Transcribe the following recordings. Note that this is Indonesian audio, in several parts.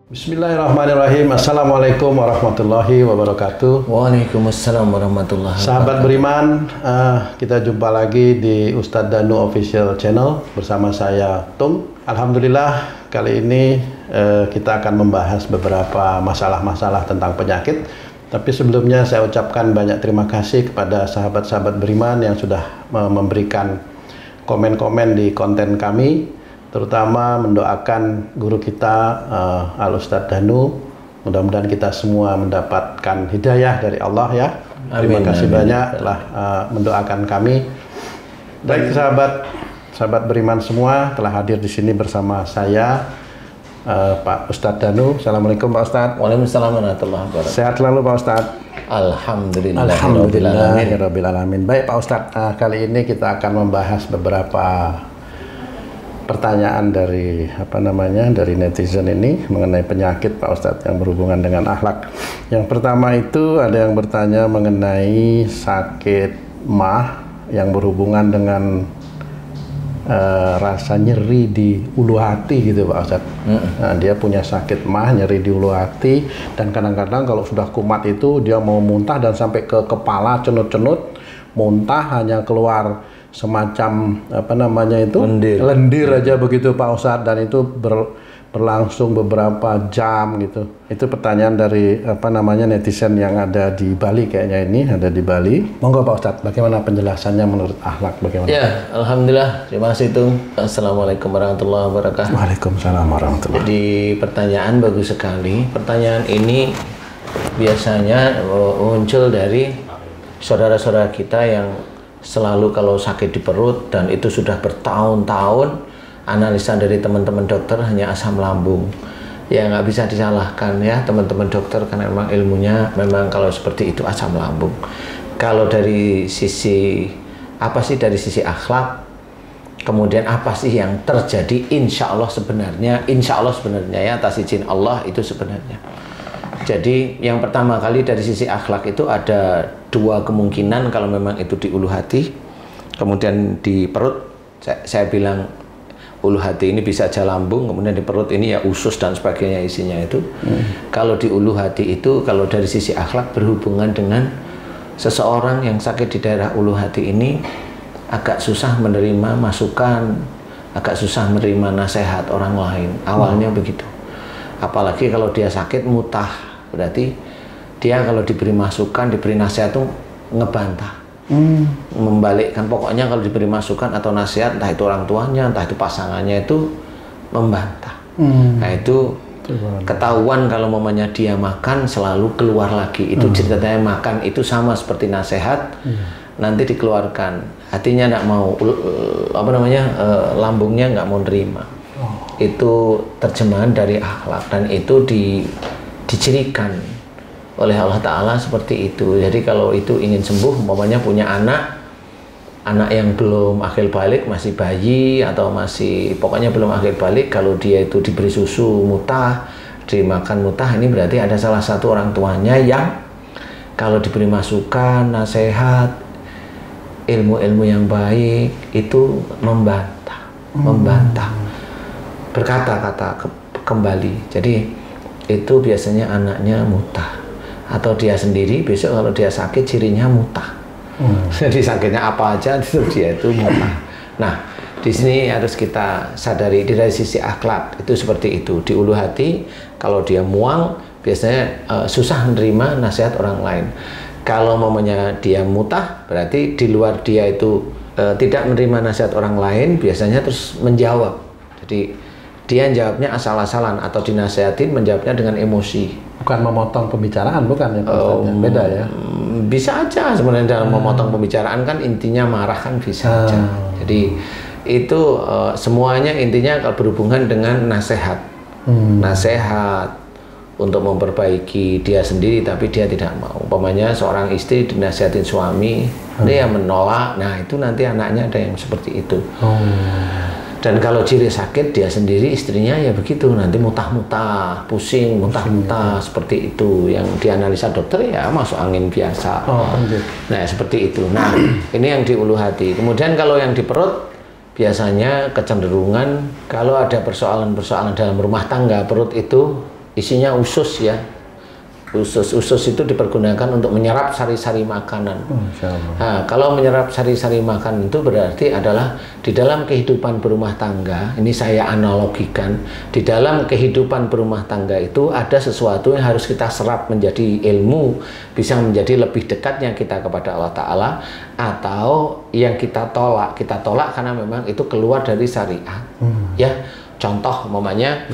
Bismillahirrahmanirrahim. Assalamualaikum warahmatullahi wabarakatuh. Waalaikumsalam warahmatullahi wabarakatuh. Sahabat beriman, kita jumpa lagi di Ustadz Danu Official Channel bersama saya Tung. Alhamdulillah kali ini kita akan membahas beberapa masalah-masalah tentang penyakit. Tapi sebelumnya saya ucapkan banyak terima kasih kepada sahabat-sahabat beriman yang sudah memberikan komen-komen di konten kami, terutama mendoakan guru kita Al Ustadz Danu. Mudah-mudahan kita semua mendapatkan hidayah dari Allah ya. Terima kasih banyak telah mendoakan kami. Baik sahabat beriman semua telah hadir di sini bersama saya Pak Ustadz Danu. Assalamualaikum Pak Ustadz. Waalaikumsalam warahmatullahi wabarakatuh. Sehat selalu Pak Ustadz. Alhamdulillahirrahmanirrahim. Baik Pak Ustadz, kali ini kita akan membahas beberapa pertanyaan dari dari netizen ini mengenai penyakit Pak Ustadz yang berhubungan dengan akhlak. Yang pertama itu ada yang bertanya mengenai sakit mah yang berhubungan dengan rasa nyeri di ulu hati gitu Pak Ustadz. Nah, dia punya sakit mah, nyeri di ulu hati, dan kadang-kadang kalau sudah kumat itu dia mau muntah dan sampai ke kepala, cenut-cenut, muntah hanya keluar semacam lendir aja begitu Pak Ustadz, dan itu berlangsung beberapa jam gitu. Itu pertanyaan dari netizen yang ada di Bali, kayaknya ini ada di Bali. Monggo Pak Ustadz, bagaimana penjelasannya menurut akhlak, bagaimana? Ya, alhamdulillah, terima kasih Tung. Assalamualaikum warahmatullahi wabarakatuh. Waalaikumsalam warahmatullahi. Jadi pertanyaan bagus sekali. Pertanyaan ini biasanya muncul dari saudara-saudara kita yang selalu kalau sakit di perut, dan itu sudah bertahun-tahun, analisa dari teman-teman dokter hanya asam lambung. Ya nggak bisa disalahkan ya teman-teman dokter, karena memang ilmunya memang kalau seperti itu asam lambung. Kalau dari sisi dari sisi akhlak, kemudian apa sih yang terjadi? Insya Allah sebenarnya ya atas izin Allah itu sebenarnya. Jadi yang pertama kali dari sisi akhlak itu ada dua kemungkinan. Kalau memang itu di ulu hati, kemudian di perut, saya bilang ulu hati ini bisa aja lambung, kemudian di perut ini ya usus dan sebagainya isinya itu. Kalau di ulu hati itu, kalau dari sisi akhlak berhubungan dengan seseorang yang sakit di daerah ulu hati ini agak susah menerima masukan, agak susah menerima nasihat orang lain. Awalnya begitu. Apalagi kalau dia sakit mutah, berarti dia kalau diberi masukan, diberi nasihat tuh ngebantah, membalikkan. Pokoknya kalau diberi masukan atau nasihat, entah itu orang tuanya, entah itu pasangannya, itu membantah. Nah itu ketahuan kalau mamanya dia makan selalu keluar lagi. Itu ceritanya makan itu sama seperti nasihat, nanti dikeluarkan. Hatinya nggak mau, lambungnya nggak mau nerima. Itu terjemahan dari akhlak, dan itu dicirikan oleh Allah Ta'ala seperti itu. Jadi kalau itu ingin sembuh, umpamanya punya anak yang belum akil balik, masih bayi atau masih pokoknya belum akil balik, kalau dia itu diberi susu mutah, dimakan mutah, ini berarti ada salah satu orang tuanya yang kalau diberi masukan, nasihat, ilmu-ilmu yang baik itu membantah, berkata-kata kembali. Jadi itu biasanya anaknya mutah, atau dia sendiri besok kalau dia sakit cirinya mutah. Jadi sakitnya apa aja itu dia itu mutah. Nah di sini harus kita sadari dari sisi akhlak itu seperti itu. Di ulu hati kalau dia mual biasanya susah menerima nasihat orang lain. Kalau mamanya dia mutah, berarti di luar dia itu tidak menerima nasihat orang lain, biasanya terus menjawab. Jadi dia jawabnya asal-asalan, atau dinasihatin menjawabnya dengan emosi. Bukan memotong pembicaraan, bukan ya? Beda ya? Bisa aja sebenarnya dalam memotong pembicaraan, kan intinya marah kan bisa aja. Jadi itu semuanya intinya kalau berhubungan dengan nasihat. Nasihat untuk memperbaiki dia sendiri, tapi dia tidak mau. Umpamanya seorang istri dinasihatin suami, dia menolak, nah itu nanti anaknya ada yang seperti itu. Dan kalau ciri sakit dia sendiri, istrinya ya begitu, nanti mutah-mutah, pusing, mutah-mutah, seperti itu. Yang dianalisa dokter ya masuk angin biasa. Nah seperti itu. Nah ini yang di ulu hati. Kemudian kalau yang di perut, biasanya kecenderungan kalau ada persoalan-persoalan dalam rumah tangga, perut itu isinya usus ya. Usus itu dipergunakan untuk menyerap sari-sari makanan. Nah, kalau menyerap sari-sari makanan itu berarti adalah di dalam kehidupan berumah tangga, ini saya analogikan, di dalam kehidupan berumah tangga itu ada sesuatu yang harus kita serap menjadi ilmu, bisa menjadi lebih dekatnya kita kepada Allah Ta'ala, atau yang kita tolak karena memang itu keluar dari syariat. Ya, contoh umpamanya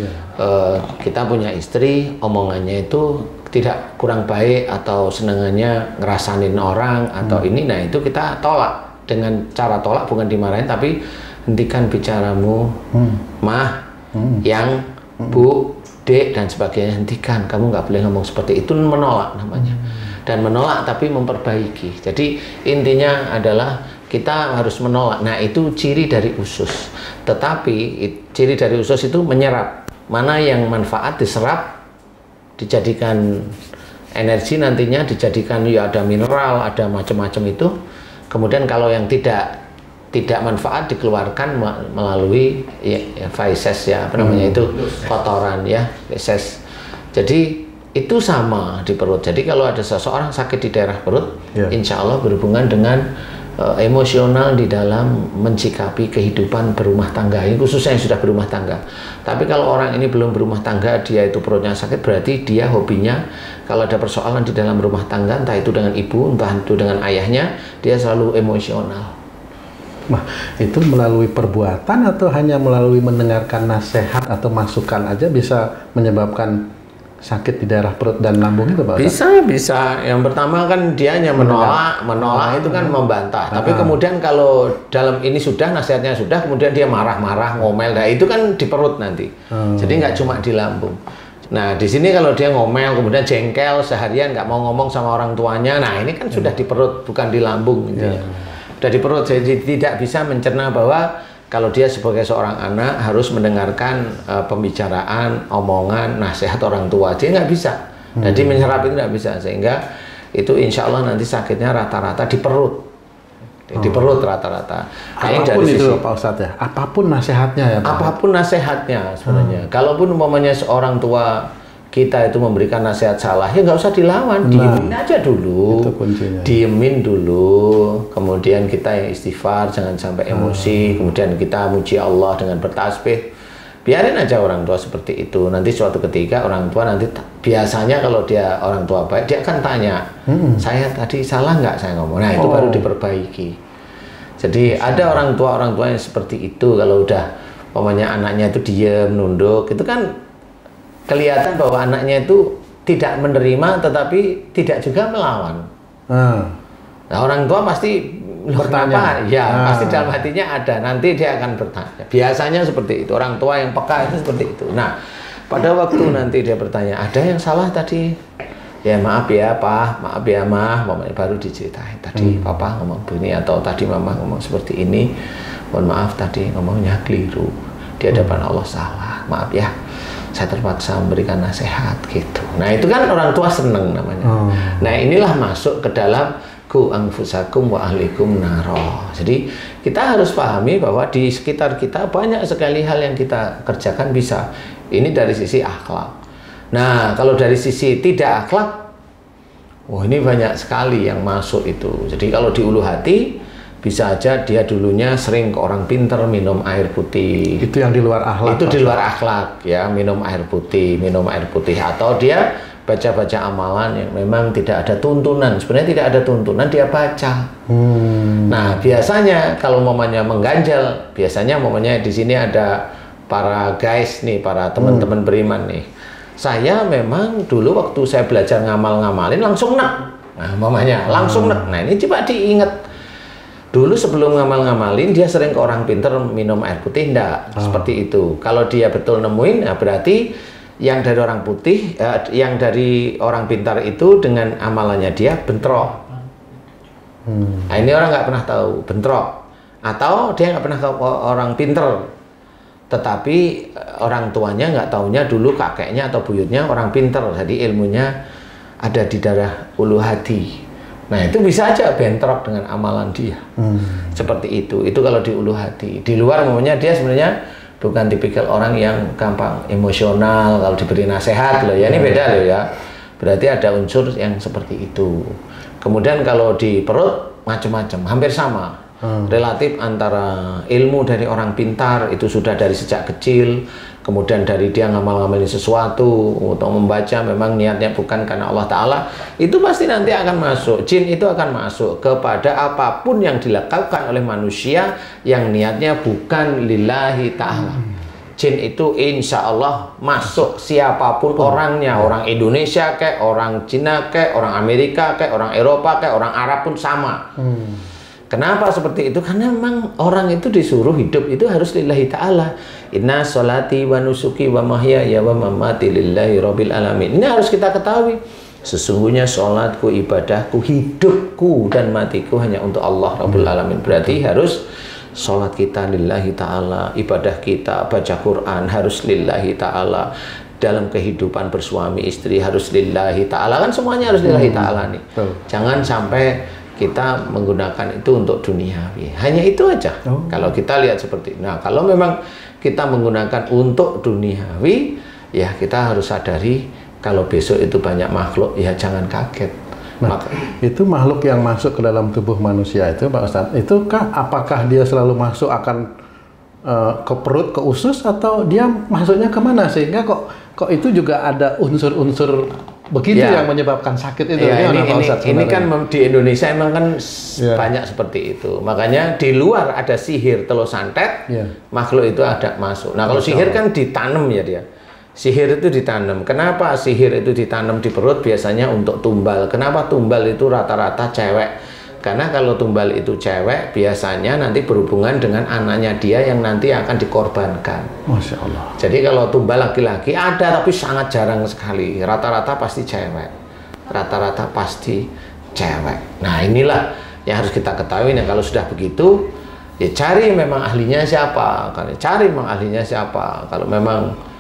kita punya istri, omongannya itu tidak kurang baik atau senangannya ngerasanin orang atau ini, nah itu kita tolak dengan cara tolak, bukan dimarahin tapi hentikan bicaramu, mah, yang, bu, dek dan sebagainya, hentikan, kamu nggak boleh ngomong seperti itu, menolak namanya. Dan menolak tapi memperbaiki. Jadi intinya adalah kita harus menolak. Nah itu ciri dari usus. Tetapi ciri dari usus itu menyerap, mana yang manfaat diserap, dijadikan energi, nantinya dijadikan ya ada mineral, ada macam-macam itu. Kemudian kalau yang tidak manfaat dikeluarkan melalui feces ya, apa namanya itu, kotoran ya, feces. Jadi itu sama di perut. Jadi kalau ada seseorang sakit di daerah perut, insya Allah berhubungan dengan emosional di dalam mensikapi kehidupan berumah tangga, ini khususnya yang sudah berumah tangga. Tapi kalau orang ini belum berumah tangga, dia itu perutnya sakit, berarti dia hobinya kalau ada persoalan di dalam rumah tangga, entah itu dengan ibu, entah itu dengan ayahnya, dia selalu emosional. Nah, itu melalui perbuatan atau hanya melalui mendengarkan nasihat atau masukan aja bisa menyebabkan sakit di daerah perut dan lambung itu, Pak? Bisa. Yang pertama kan dia hanya menolak itu kan membantah. Tapi kemudian kalau dalam ini sudah, nasihatnya sudah, kemudian dia marah-marah, ngomel, nah itu kan di perut nanti. Jadi nggak cuma di lambung. Nah di sini kalau dia ngomel, kemudian jengkel seharian, nggak mau ngomong sama orang tuanya, nah ini kan sudah di perut, bukan di lambung intinya. Sudah di perut, jadi tidak bisa mencerna bahwa kalau dia sebagai seorang anak harus mendengarkan pembicaraan, omongan, nasihat orang tua, dia nggak bisa. Jadi menyerap itu nggak bisa, sehingga itu insya Allah nanti sakitnya rata-rata di perut. Di perut rata-rata. Apapun dari itu Pak Ustadz ya? Apapun nasihatnya ya Pak? Apapun nasihatnya sebenarnya. Kalaupun umpamanya seorang tua kita itu memberikan nasihat salah, ya nggak usah dilawan, diemin aja dulu, diemin dulu, kemudian kita yang istighfar, jangan sampai emosi, kemudian kita muji Allah dengan bertasbih, biarin aja orang tua seperti itu. Nanti suatu ketika orang tua nanti biasanya kalau dia orang tua baik, dia akan tanya, saya tadi salah nggak saya ngomong, nah itu baru diperbaiki. Jadi ada orang tua yang seperti itu, kalau udah umpamanya anaknya itu diem, nunduk, itu kan kelihatan bahwa anaknya itu tidak menerima tetapi tidak juga melawan. Nah, orang tua pasti bertanya, ya pasti dalam hatinya ada, nanti dia akan bertanya. Biasanya seperti itu, orang tua yang peka itu seperti itu. Nah, pada waktu nanti dia bertanya, ada yang salah tadi? Ya maaf ya Pak, maaf ya Mah, baru diceritain tadi Papa ngomong begini atau tadi Mama ngomong seperti ini. Mohon maaf tadi ngomongnya keliru, di hadapan Allah salah, maaf ya. Saya terpaksa memberikan nasihat gitu. Nah itu kan orang tua seneng namanya. Nah inilah masuk ke dalam ku anfusakum wa ahlikum naro. Jadi kita harus pahami bahwa di sekitar kita banyak sekali hal yang kita kerjakan bisa. Ini dari sisi akhlak. Nah kalau dari sisi tidak akhlak, wah ini banyak sekali yang masuk itu. Jadi kalau di ulu hati, bisa aja dia dulunya sering ke orang pinter minum air putih. Itu yang di luar akhlak. Itu di luar akhlak ya, minum air putih. Atau dia baca-baca amalan yang memang tidak ada tuntunan. Sebenarnya tidak ada tuntunan, dia baca. Nah biasanya kalau mamanya mengganjal, biasanya mamanya di sini ada para guys nih, para teman-teman beriman nih. Saya memang dulu waktu saya belajar ngamal-ngamalin langsung nek. Nah mamanya langsung nek. Nah ini coba diingat. Dulu sebelum ngamal-ngamalin, dia sering ke orang pinter minum air putih, enggak? Seperti itu. Kalau dia betul nemuin, nah berarti yang dari orang putih, yang dari orang pintar itu dengan amalannya dia bentrok. Nah ini orang nggak pernah tahu, bentrok. Atau dia nggak pernah ke orang pinter, tetapi orang tuanya nggak taunya dulu kakeknya atau buyutnya orang pinter, jadi ilmunya ada di darah ulu hati. Nah itu bisa aja bentrok dengan amalan dia. Seperti itu kalau di ulu hati. Di luar namanya dia sebenarnya bukan tipikal orang yang gampang emosional kalau diberi nasihat loh ya, ini beda loh ya. Berarti ada unsur yang seperti itu. Kemudian kalau di perut macam-macam, hampir sama. Relatif antara ilmu dari orang pintar itu sudah dari sejak kecil, kemudian dari dia ngamal-ngamalin sesuatu untuk membaca memang niatnya bukan karena Allah Ta'ala, itu pasti nanti akan masuk. Jin itu akan masuk kepada apapun yang dilakukan oleh manusia yang niatnya bukan lillahi ta'ala. Jin itu insya Allah masuk siapapun orangnya, orang Indonesia kayak, orang Cina kayak, orang Amerika kayak, orang Eropa kayak, orang Arab pun sama. Kenapa seperti itu? Karena memang orang itu disuruh hidup itu harus lillahi ta'ala. Inna sholati wa nusuki wa mahyaya wa mamati lillahi rabbil alamin. Ini harus kita ketahui. Sesungguhnya sholatku, ibadahku, hidupku dan matiku hanya untuk Allah Rabbul Alamin. Berarti harus sholat kita lillahi ta'ala, ibadah kita, baca Quran harus lillahi ta'ala, dalam kehidupan bersuami istri harus lillahi ta'ala. Kan semuanya harus lillahi ta'ala nih. Jangan sampai kita menggunakan itu untuk duniawi. Hanya itu aja. Kalau kita lihat seperti itu. Nah, kalau memang kita menggunakan untuk duniawi, ya kita harus sadari kalau besok itu banyak makhluk, ya jangan kaget. Nah, itu makhluk yang masuk ke dalam tubuh manusia itu, Pak Ustadz, itu apakah dia selalu masuk akan ke perut, ke usus, atau dia masuknya kemana sehingga kok itu juga ada unsur-unsur begitu yang menyebabkan sakit itu? Ya, ini kan di Indonesia emang kan banyak seperti itu. Makanya di luar ada sihir telur santet, makhluk itu ada masuk. Nah, kalau sihir kan ditanam ya dia. Sihir itu ditanam. Kenapa sihir itu ditanam di perut? Biasanya untuk tumbal. Kenapa tumbal itu rata-rata cewek? Karena kalau tumbal itu cewek, biasanya nanti berhubungan dengan anaknya dia yang nanti akan dikorbankan. Masya Allah. Jadi kalau tumbal laki-laki ada, tapi sangat jarang sekali. Rata-rata pasti cewek. Rata-rata pasti cewek. Nah, inilah yang harus kita ketahui. Nah, kalau sudah begitu, ya cari memang ahlinya siapa. Cari memang ahlinya siapa. Kalau memang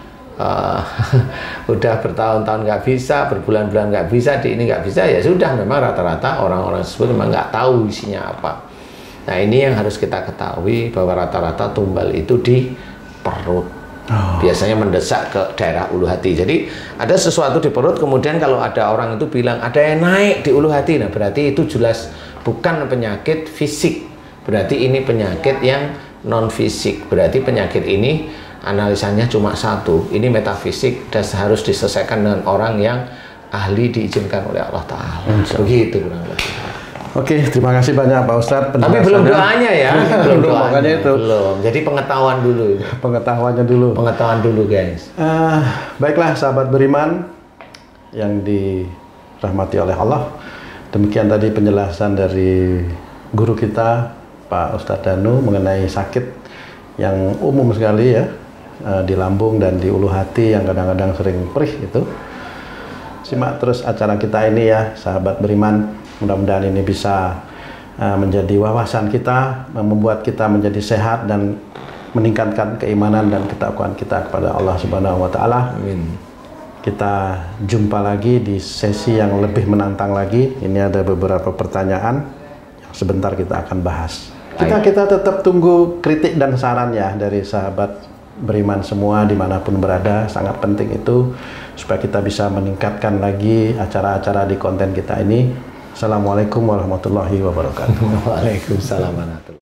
udah bertahun-tahun nggak bisa, berbulan-bulan nggak bisa, di ini nggak bisa, ya sudah, memang rata-rata orang-orang tersebut memang nggak tahu isinya apa. Nah, ini yang harus kita ketahui, bahwa rata-rata tumbal itu di perut. Biasanya mendesak ke daerah ulu hati. Jadi ada sesuatu di perut, kemudian kalau ada orang itu bilang ada yang naik di ulu hati, nah berarti itu jelas bukan penyakit fisik, berarti ini penyakit yang non fisik. Berarti penyakit ini analisanya cuma satu, ini metafisik dan harus diselesaikan dengan orang yang ahli diizinkan oleh Allah Ta'ala. Begitu kurang lebih. Oke, terima kasih banyak Pak Ustadz. Tapi belum doanya ya, belum doanya itu. Belum. Jadi pengetahuan dulu. Pengetahuannya dulu. Pengetahuan dulu, guys. Baiklah, sahabat beriman yang dirahmati oleh Allah. Demikian tadi penjelasan dari guru kita Pak Ustadz Danu mengenai sakit yang umum sekali ya, di lambung dan di ulu hati yang kadang-kadang sering perih itu. Simak terus acara kita ini ya, sahabat beriman. Mudah-mudahan ini bisa menjadi wawasan kita, membuat kita menjadi sehat dan meningkatkan keimanan dan ketakwaan kita kepada Allah Subhanahu wa Ta'ala. Amin. Kita jumpa lagi di sesi yang lebih menantang lagi. Ini ada beberapa pertanyaan yang sebentar kita akan bahas. Kita tetap tunggu kritik dan saran ya dari sahabat beriman semua dimanapun berada. Sangat penting itu supaya kita bisa meningkatkan lagi acara-acara di konten kita ini. Assalamualaikum warahmatullahi wabarakatuh. Waalaikumsalam warahmatullahi wabarakatuh.